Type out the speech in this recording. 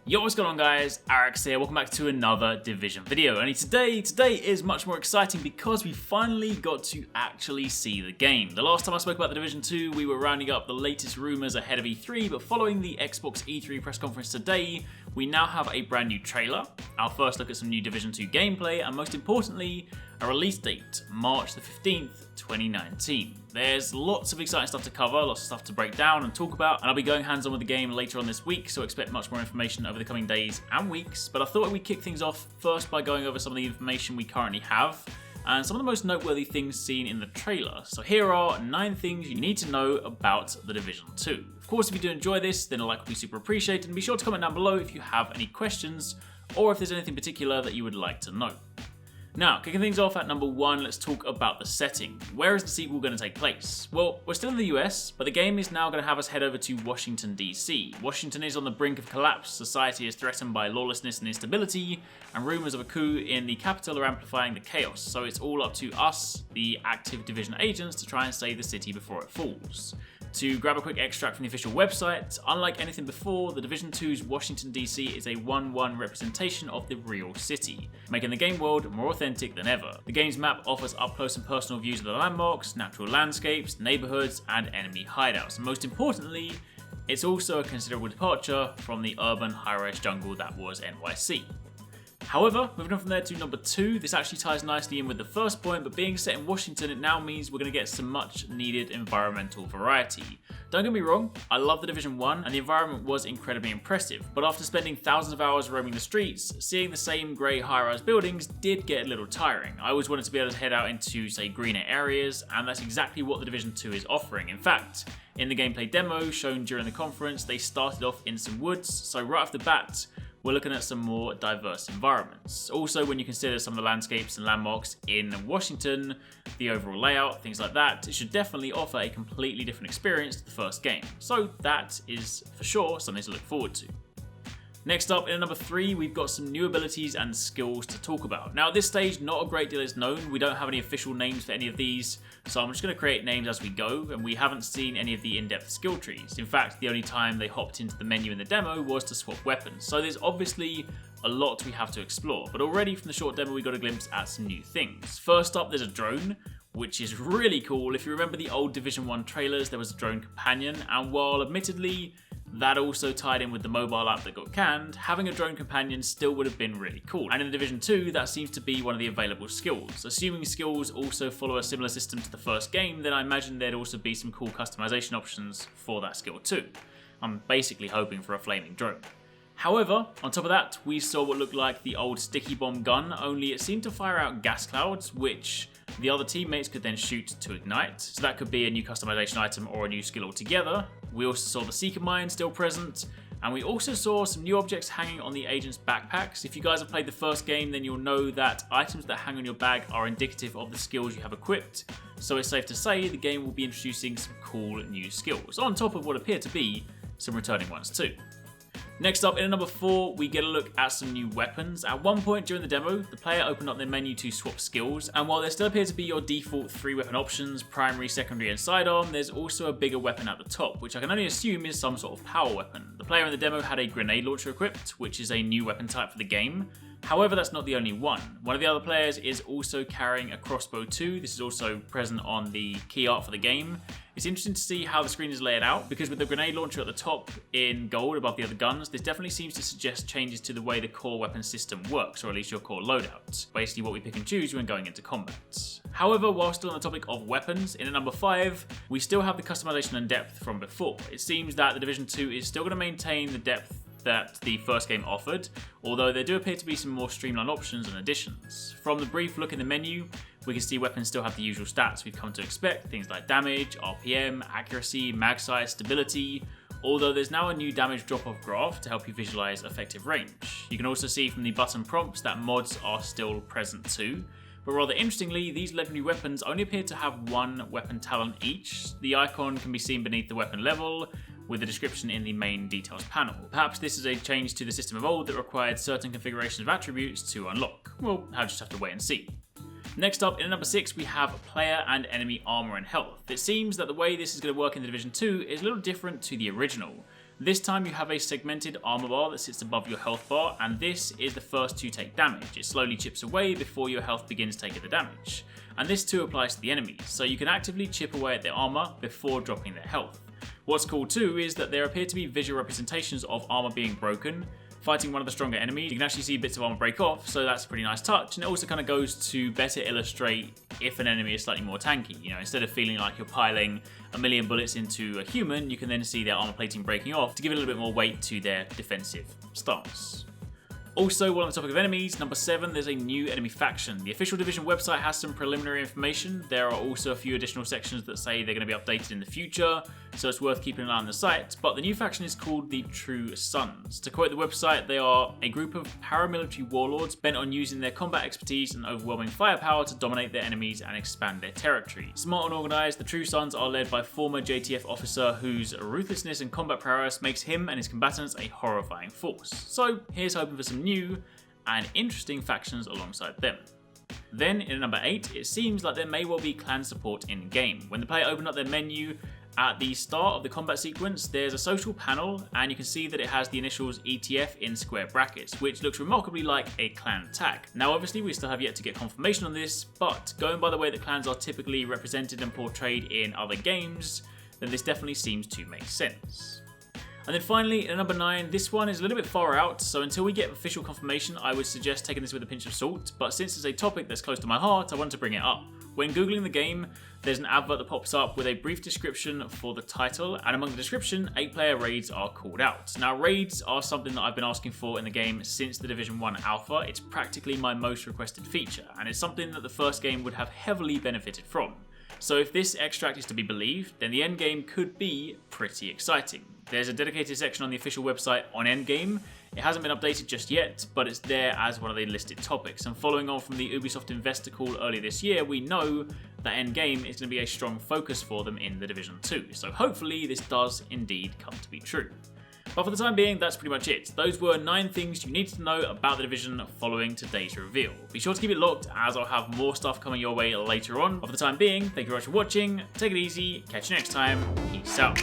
Yo, what's going on guys? Arekkz here, welcome back to another Division video. And today is much more exciting because we finally got to actually see the game. The last time I spoke about the Division 2, we were rounding up the latest rumours ahead of E3, but following the Xbox E3 press conference today, we now have a brand new trailer, our first look at some new Division 2 gameplay, and most importantly, a release date, March the 15th, 2019. There's lots of exciting stuff to cover, lots of stuff to break down and talk about, and I'll be going hands-on with the game later on this week, so expect much more information over the coming days and weeks. But I thought we'd kick things off first by going over some of the information we currently have, and some of the most noteworthy things seen in the trailer. So here are 9 things you need to know about the Division 2. Of course, if you do enjoy this, then a like would be super appreciated, and be sure to comment down below if you have any questions, or if there's anything particular that you would like to know. Now, kicking things off at number 1, let's talk about the setting. Where is the sequel going to take place? Well, we're still in the US, but the game is now going to have us head over to Washington, DC. Washington is on the brink of collapse, society is threatened by lawlessness and instability, and rumours of a coup in the capital are amplifying the chaos, so it's all up to us, the active Division agents, to try and save the city before it falls. To grab a quick extract from the official website, unlike anything before, the Division 2's Washington DC is a 1:1 representation of the real city, making the game world more authentic than ever. The game's map offers up close and personal views of the landmarks, natural landscapes, neighbourhoods, and enemy hideouts. And most importantly, it's also a considerable departure from the urban high-rise jungle that was NYC. However, moving on from there to number 2, this actually ties nicely in with the first point, but being set in Washington, it now means we're going to get some much needed environmental variety. Don't get me wrong, I love the Division 1 and the environment was incredibly impressive, but after spending thousands of hours roaming the streets, seeing the same grey high-rise buildings did get a little tiring. I always wanted to be able to head out into, say, greener areas, and that's exactly what the Division 2 is offering. In fact, in the gameplay demo shown during the conference, they started off in some woods, so right off the bat, we're looking at some more diverse environments. Also, when you consider some of the landscapes and landmarks in Washington, the overall layout, things like that, it should definitely offer a completely different experience to the first game. So that is for sure something to look forward to. Next up, in number 3, we've got some new abilities and skills to talk about. Now at this stage, not a great deal is known. We don't have any official names for any of these, so I'm just going to create names as we go, and we haven't seen any of the in-depth skill trees. In fact, the only time they hopped into the menu in the demo was to swap weapons, so there's obviously a lot we have to explore, but already from the short demo we got a glimpse at some new things. First up, there's a drone, which is really cool. If you remember the old Division 1 trailers, there was a drone companion, and while admittedly that also tied in with the mobile app that got canned, having a drone companion still would have been really cool. And in the Division 2, that seems to be one of the available skills. Assuming skills also follow a similar system to the first game, then I imagine there'd also be some cool customization options for that skill too. I'm basically hoping for a flaming drone. However, on top of that, we saw what looked like the old sticky bomb gun, only it seemed to fire out gas clouds, which the other teammates could then shoot to ignite. So that could be a new customization item or a new skill altogether. We also saw the Seeker Mine still present, and we also saw some new objects hanging on the agents' backpacks. If you guys have played the first game, then you'll know that items that hang on your bag are indicative of the skills you have equipped, so it's safe to say the game will be introducing some cool new skills, on top of what appear to be some returning ones too. Next up, in number 4, we get a look at some new weapons. At one point during the demo, the player opened up their menu to swap skills, and while there still appear to be your default 3 weapon options, primary, secondary and sidearm, there's also a bigger weapon at the top, which I can only assume is some sort of power weapon. The player in the demo had a grenade launcher equipped, which is a new weapon type for the game. However, that's not the only one. One of the other players is also carrying a crossbow too. This is also present on the key art for the game. It's interesting to see how the screen is laid out, because with the grenade launcher at the top in gold above the other guns, this definitely seems to suggest changes to the way the core weapon system works, or at least your core loadout. Basically what we pick and choose when going into combat. However, while still on the topic of weapons, in at number 5, we still have the customization and depth from before. It seems that the Division 2 is still going to maintain the depth that the first game offered, although there do appear to be some more streamlined options and additions. From the brief look in the menu, we can see weapons still have the usual stats we've come to expect, things like damage, RPM, accuracy, mag size, stability, although there's now a new damage drop-off graph to help you visualize effective range. You can also see from the button prompts that mods are still present too, but rather interestingly, these legendary weapons only appear to have 1 weapon talent each. The icon can be seen beneath the weapon level, with the description in the main details panel. Perhaps this is a change to the system of old that required certain configurations of attributes to unlock. Well, I'll just have to wait and see. Next up, in number 6, we have player and enemy armor and health. It seems that the way this is going to work in the Division 2 is a little different to the original. This time you have a segmented armor bar that sits above your health bar, and this is the first to take damage. It slowly chips away before your health begins taking the damage. And this too applies to the enemies, so you can actively chip away at their armor before dropping their health. What's cool too is that there appear to be visual representations of armor being broken. Fighting one of the stronger enemies, you can actually see bits of armor break off, so that's a pretty nice touch, and it also kind of goes to better illustrate if an enemy is slightly more tanky. You know, instead of feeling like you're piling a million bullets into a human, you can then see their armor plating breaking off to give it a little bit more weight to their defensive stance. Also, while on the topic of enemies, number 7, there's a new enemy faction. The official Division website has some preliminary information. There are also a few additional sections that say they're going to be updated in the future, so it's worth keeping an eye on the site. But the new faction is called the True Sons. To quote the website, they are a group of paramilitary warlords bent on using their combat expertise and overwhelming firepower to dominate their enemies and expand their territory. Smart and organised, the True Sons are led by former JTF officer whose ruthlessness and combat prowess makes him and his combatants a horrifying force. So here's hoping for some new and interesting factions alongside them. Then in number 8, it seems like there may well be clan support in game. When the player opened up their menu at the start of the combat sequence, there's a social panel, and you can see that it has the initials ETF in square brackets, which looks remarkably like a clan tag. Now obviously we still have yet to get confirmation on this, but going by the way that clans are typically represented and portrayed in other games, then this definitely seems to make sense. And then finally, at number 9, this one is a little bit far out, so until we get official confirmation, I would suggest taking this with a pinch of salt, but since it's a topic that's close to my heart, I wanted to bring it up. When googling the game, there's an advert that pops up with a brief description for the title, and among the description, 8-player raids are called out. Now, raids are something that I've been asking for in the game since the Division 1 alpha. It's practically my most requested feature, and it's something that the first game would have heavily benefited from. So if this extract is to be believed, then the endgame could be pretty exciting. There's a dedicated section on the official website on endgame. It hasn't been updated just yet, but it's there as one of the listed topics. And following on from the Ubisoft investor call earlier this year, we know that endgame is going to be a strong focus for them in the Division 2. So hopefully this does indeed come to be true. But for the time being, that's pretty much it. Those were 9 things you needed to know about the Division following today's reveal. Be sure to keep it locked, as I'll have more stuff coming your way later on. But for the time being, thank you very much for watching, take it easy, catch you next time, peace out.